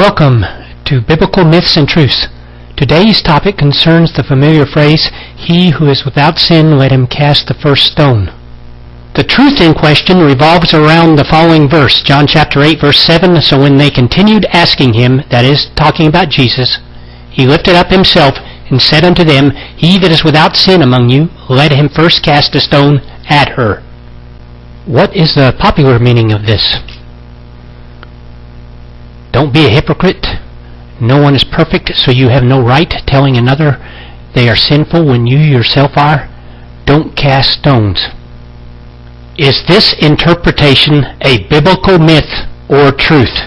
Welcome to Biblical Myths and Truths. Today's topic concerns the familiar phrase, "He who is without sin, let him cast the first stone." The truth in question revolves around the following verse, John chapter 8, verse 7. So when they continued asking him, that is, talking about Jesus, he lifted up himself and said unto them, "He that is without sin among you, let him first cast a stone at her." What is the popular meaning of this? Don't be a hypocrite. No one is perfect, so you have no right telling another they are sinful when you yourself are. Don't cast stones. Is this interpretation a biblical myth or truth?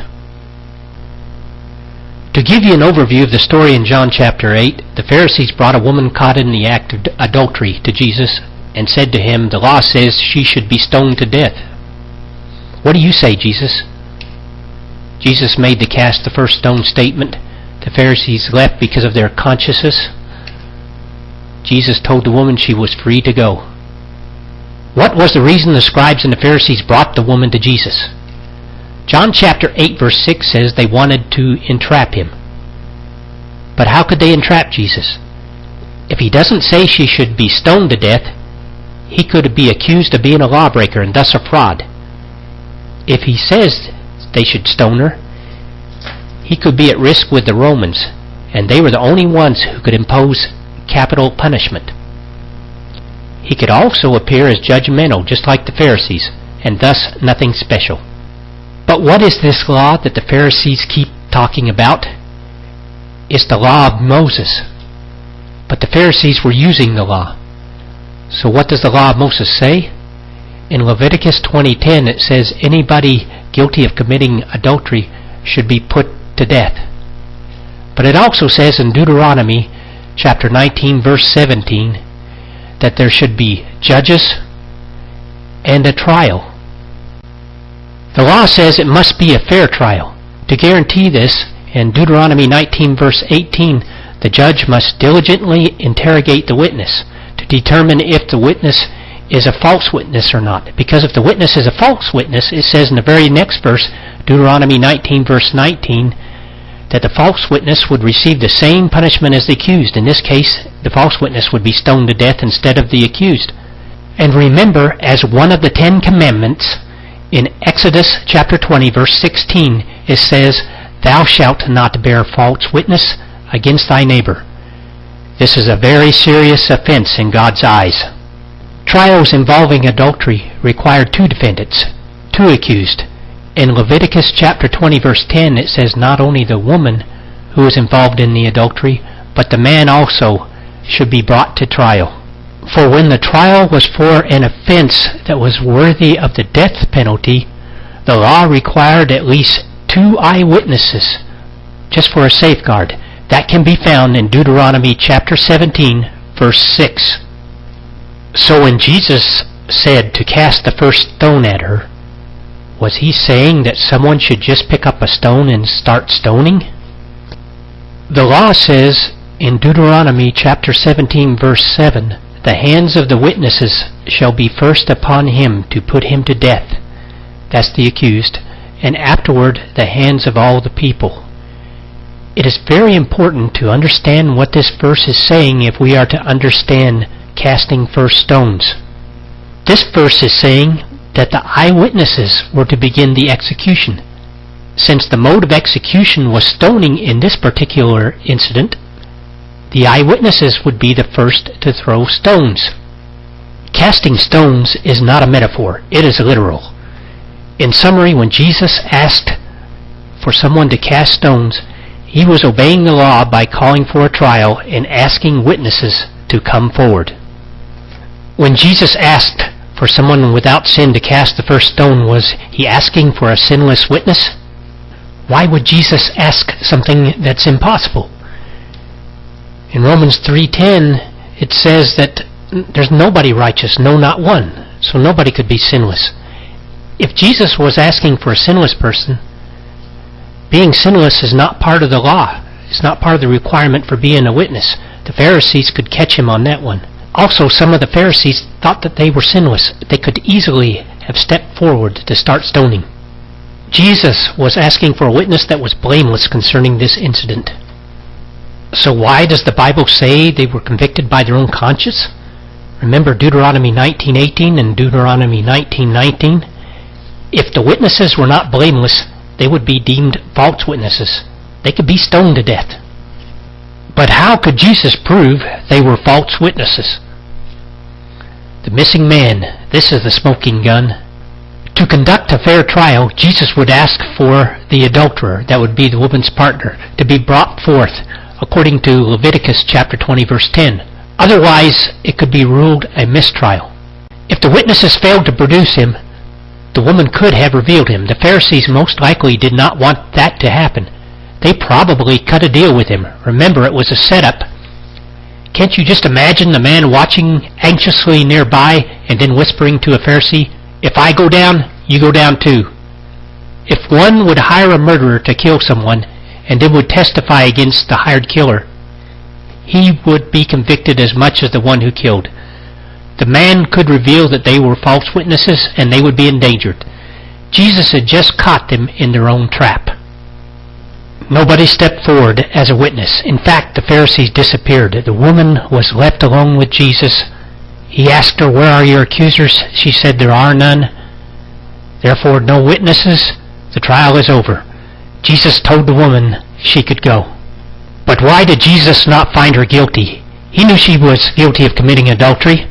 To give you an overview of the story in John chapter 8, the Pharisees brought a woman caught in the act of adultery to Jesus and said to him, "The law says she should be stoned to death. What do you say, Jesus?" Jesus made the cast the first stone statement. The Pharisees left because of their consciences. Jesus told the woman she was free to go. What was the reason the scribes and the Pharisees brought the woman to Jesus? John chapter 8 verse 6 says they wanted to entrap him. But how could they entrap Jesus? If he doesn't say she should be stoned to death, he could be accused of being a lawbreaker and thus a fraud. If he says they should stone her, he could be at risk with the Romans, and they were the only ones who could impose capital punishment. He could also appear as judgmental, just like the Pharisees, and thus nothing special. But what is this law that the Pharisees keep talking about? It's the law of Moses. But the Pharisees were using the law. So what does the law of Moses say? In Leviticus 20:10 it says anybody guilty of committing adultery should be put to death. But it also says in Deuteronomy chapter 19 verse 17 that there should be judges and a trial. The law says it must be a fair trial. To guarantee this, in Deuteronomy 19 verse 18, the judge must diligently interrogate the witness to determine if the witness is a false witness or not. Because if the witness is a false witness, it says in the very next verse, Deuteronomy 19 verse 19, that the false witness would receive the same punishment as the accused. In this case, the false witness would be stoned to death instead of the accused. And remember, as one of the 10 Commandments, in Exodus chapter 20 verse 16, it says, "Thou shalt not bear false witness against thy neighbor." This is a very serious offense in God's eyes. Trials involving adultery require 2 defendants, 2 accused. In Leviticus chapter 20 verse 10 it says not only the woman who is involved in the adultery, but the man also should be brought to trial. For when the trial was for an offense that was worthy of the death penalty, the law required at least 2 eyewitnesses just for a safeguard. That can be found in Deuteronomy chapter 17 verse 6. So when Jesus said to cast the first stone at her, was he saying that someone should just pick up a stone and start stoning? The law says in Deuteronomy chapter 17 verse 7, "The hands of the witnesses shall be first upon him to put him to death," that's the accused, "and afterward the hands of all the people." It is very important to understand what this verse is saying if we are to understand casting first stones. This verse is saying that the eyewitnesses were to begin the execution. Since the mode of execution was stoning in this particular incident, the eyewitnesses would be the first to throw stones. Casting stones is not a metaphor, it is literal. In summary, when Jesus asked for someone to cast stones, he was obeying the law by calling for a trial and asking witnesses to come forward. When Jesus asked for someone without sin to cast the first stone, was he asking for a sinless witness? Why would Jesus ask something that's impossible? In Romans 3:10, it says that there's nobody righteous, no, not one. So nobody could be sinless. If Jesus was asking for a sinless person, being sinless is not part of the law. It's not part of the requirement for being a witness. The Pharisees could catch him on that one. Also, some of the Pharisees thought that they were sinless. They could easily have stepped forward to start stoning. Jesus was asking for a witness that was blameless concerning this incident. So why does the Bible say they were convicted by their own conscience? Remember Deuteronomy 19:18 and Deuteronomy 19:19? If the witnesses were not blameless, they would be deemed false witnesses. They could be stoned to death. But how could Jesus prove they were false witnesses? The missing man, this is the smoking gun. To conduct a fair trial, Jesus would ask for the adulterer, that would be the woman's partner, to be brought forth, according to Leviticus chapter 20, verse 10. Otherwise, it could be ruled a mistrial. If the witnesses failed to produce him, the woman could have revealed him. The Pharisees most likely did not want that to happen. They probably cut a deal with him. Remember, it was a setup. Can't you just imagine the man watching anxiously nearby and then whispering to a Pharisee, "If I go down, you go down too." If one would hire a murderer to kill someone and then would testify against the hired killer, he would be convicted as much as the one who killed. The man could reveal that they were false witnesses and they would be endangered. Jesus had just caught them in their own trap. Nobody stepped forward as a witness. In fact, the Pharisees disappeared. The woman was left alone with Jesus. He asked her, "Where are your accusers?" She said, "There are none." Therefore, no witnesses. The trial is over. Jesus told the woman she could go. But why did Jesus not find her guilty? He knew she was guilty of committing adultery.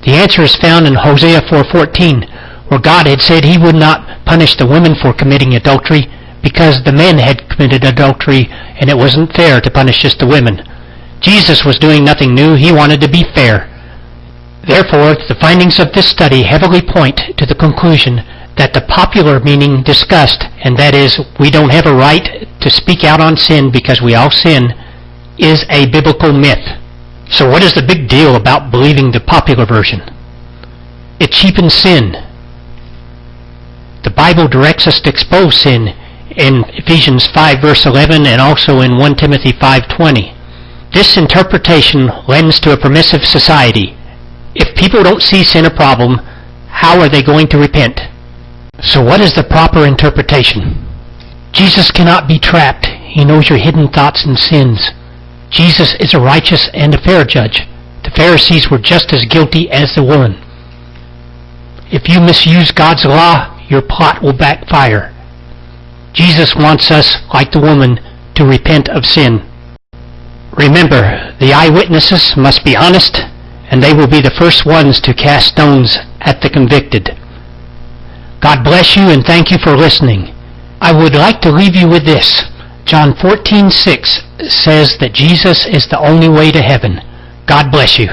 The answer is found in Hosea 4:14, where God had said he would not punish the women for committing adultery because the men had committed adultery and it wasn't fair to punish just the women. Jesus was doing nothing new. He wanted to be fair. Therefore, the findings of this study heavily point to the conclusion that the popular meaning discussed, and that is, we don't have a right to speak out on sin because we all sin, is a biblical myth. So what is the big deal about believing the popular version? It cheapens sin. The Bible directs us to expose sin in Ephesians 5 verse 11 and also in 1 Timothy 5:20. This interpretation lends to a permissive society. If people don't see sin a problem, how are they going to repent? So what is the proper interpretation? Jesus cannot be trapped. He knows your hidden thoughts and sins. Jesus is a righteous and a fair judge. The Pharisees were just as guilty as the woman. If you misuse God's law, your plot will backfire. Jesus wants us, like the woman, to repent of sin. Remember, the eyewitnesses must be honest, and they will be the first ones to cast stones at the convicted. God bless you and thank you for listening. I would like to leave you with this. John 14:6 says that Jesus is the only way to heaven. God bless you.